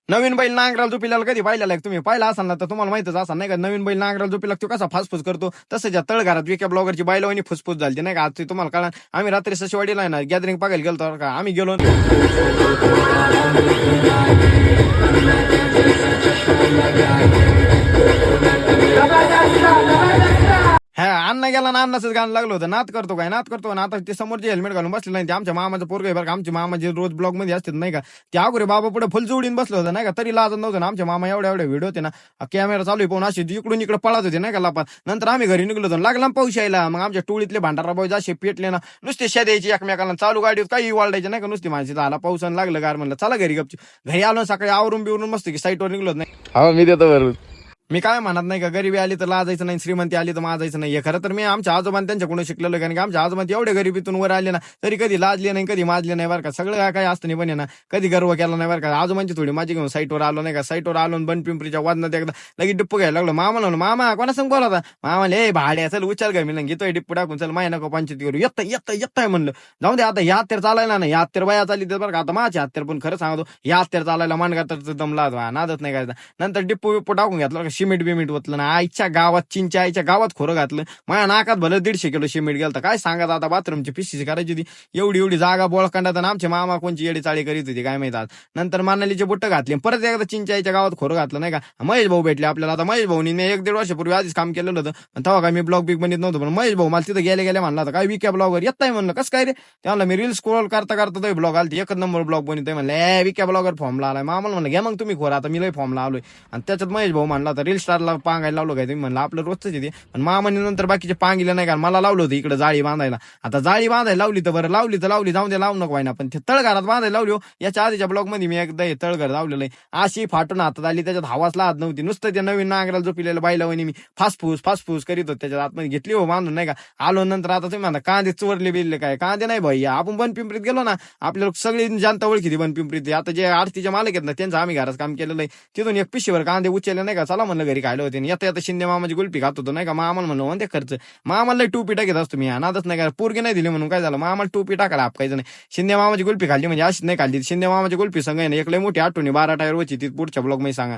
नवीन बैल नांगराला झोपिल्याला कधी पाहिलेला आहे तुम्ही? पाहिला असाल ना तर तुम्हाला माहितच असाल नाही का? नवीन बैल नांगराला झोपिला तो कसा फासफूस करतो, तसं ज्या तळघरात विक्या ब्लॉगरची बैलवानी फुसफुस झाली नाही का? आज ते तुम्हाला कळणार. आम्ही रात्री सशिवाडीला आहे ना गॅदरिंग बघायला गेलो बरं का. आम्ही गेलो हा अण्णा गेला ना अण्णाच गाणं लागलं होतं. नात करतो काय नात करतो ना. आता ते समोरचे हेल्मेट घालून बसले नाही. ते आमच्या मामाचं पोरग आहे बरं का. आमचे मामा जे रोज ब्लॉग मध्ये असतात नाही का, ते अगोरे बाबा पुढे फुल जोडीन बसलं होतं नाही का, तरी लाजत नव्हतं ना. आमच्या मामा एवढ्या एवढ्या व्हिडिओ होते ना, कॅमेरा चालू आहे पाहून अशी इकडून इकडे पळत होते नाही का लपात. नंतर आम्ही घरी निघलो होतो, लागला पाऊस यायला. मग आमच्या टोळीतले भांडारा बाई जसे पेटले ना, नुसते शेद्याची एकमेकाला चालू गाडीत काही वाढायचे नाही का, नुसती माणसं आला पावसानं लागलं गार म्हणलं चला घरी गपची. घरी आलो सकाळी आवरून बिवरून मस्त की साईटवर निघलो नाही. हा मी देतो बरोबर. मी काय म्हणत नाही का, गरिबी आली तर लाजायचं नाही, श्रीमंती आली तर माजायचं नाही. खरं तर मी आमच्या आजोबान त्यांच्याकडून शिकलेलो, कारण की आमच्या आजोबा एवढे गरिबीतून वर आले ना, तरी कधी लाजले नाही, कधी माजले नाही बरं का. सगळं काय असतं नाही बने ना, कधी गर्व केला नाही बरं का. आजोबांची थोडी माझी घेऊन साईटवर आलो नाही का, साईटवर आलो बनपिंपरीच्या वादनात एकदा लगेच डिप्पू घ्यायला लागलो. मामा म्हणून मामा कोणा संग बोला मामा हे भाड्या चल उचल घ्या. मी घेतोय डिप्पू टाकून चल माय नको पंचायती करू. येत म्हणलं जाऊ दे आता. या हत्यार चालायला नाही, या हत्यार बाया चालली तर बरं का. आता माझ्या हत्यार पण खरं सांगतो, या हत्यार चालायला मानगा तर दमला नादत नाही करायचा. नंतर डिप्पू बिप्पू टाकून घेतलं सिमेंट बिमेंट होतलं ना. आईच्या गावात चिंच्या आईच्या गावात खोरं घातलं. माझ्या नाकात भलं 150 किलो सिमेंट गेलं. काय सांगत आता, बाथरूमची पिशीची करायची होती, एवढी एवढी जागा बोळखंडात. आणि आमचे मामा कोणची येडी चाळी करीत होती काय माहिती. आज नंतर मानालीचे बुट्ट घातले, परत एकदा चिंच्या आईच्या गावात खोरं घातलं नाही का. महेश भाऊ भेटले आपल्याला. आता महेश भाऊनी मी 1-1.5 वर्षापूर्वी आधीच काम केलेलं होतं, तेव्हा काय मी ब्लॉग बिग बनत नव्हतं. पण महेश भाऊ मला तिथं गेले गेले म्हणला, काय विक्या ब्लॉगवर येत नाही म्हणलं. कसं काय रे? त्याला मी रील स्क्रोल करता करता तो ब्लॉग आलती, 1 नंबर ब्लॉग बनतोय म्हणलं. विक्या ब्लॉगर फॉर्मला आलाय. मामाला म्हणलं घ्या मग तुम्ही खोरा, आता मी लय फॉर्मला आलोय. आणि त्याच्यात महेश भाऊ म्हणला तर रील स्टारला पांगायला लावलो काय तुम्ही म्हणलं, आपलं रोजच येते. पण मामाने नंतर बाकीचे पांगिले नाही का, मला लावलं होतं इकडे जाळी बांधायला. आता जाळी बांधायला लावली तर बरं, लावली तर लावली, जाऊन दे लावू नको ना. पण ते तळघरात बांधायला लावली. याच्या आधीच्या ब्लॉग मध्ये मी एकदा हे तळघर लावलेलं आहे, अशी फाटून हातात आली, त्याच्यात हवाच लावत नव्हती. नुसतं त्या नवीन नांगराला झोपिलेलं बाईलावणी मी फासफूस करीत होतो त्याच्यात आतमध्ये घेतली हो बांधून नाही का. आलो नंतर आता तुम्ही म्हणता कांदे चोरले बिरले, काय कांदे नाही भैया. आपण बनपिंपरीत गेलो ना, आपल्याला सगळी जनता ओळखी बनपिंपरीत. आता जे आरतीच्या मालक आहेत ना, त्यांचं आम्ही घरात काम केलेलं आहे. तिथून एक पिशीवर कांदे उचलले नाही का, चला म्हणलं घरी खायला होते. येता येता शिंदे मामाची गुल्फी खात होतो नाही का. मामाला म्हणलं म्हणते खर्च, मामाला टोपी टाकत असतो मी, नादच नाही का. पोरगी नाही दिली म्हणून काय झालं, मामाला टोपी टाकायला आपकायचं नाही. शिंदे मामाची गुल्फी खाल्ली म्हणजे अशी नाही खाल्ली. शिंदे मामाची गुल्फी संघ आहे ना, एक लय मोठी आठवणी 12 टायर वची ती पुढच्या ब्लॉग मध्ये सांगा.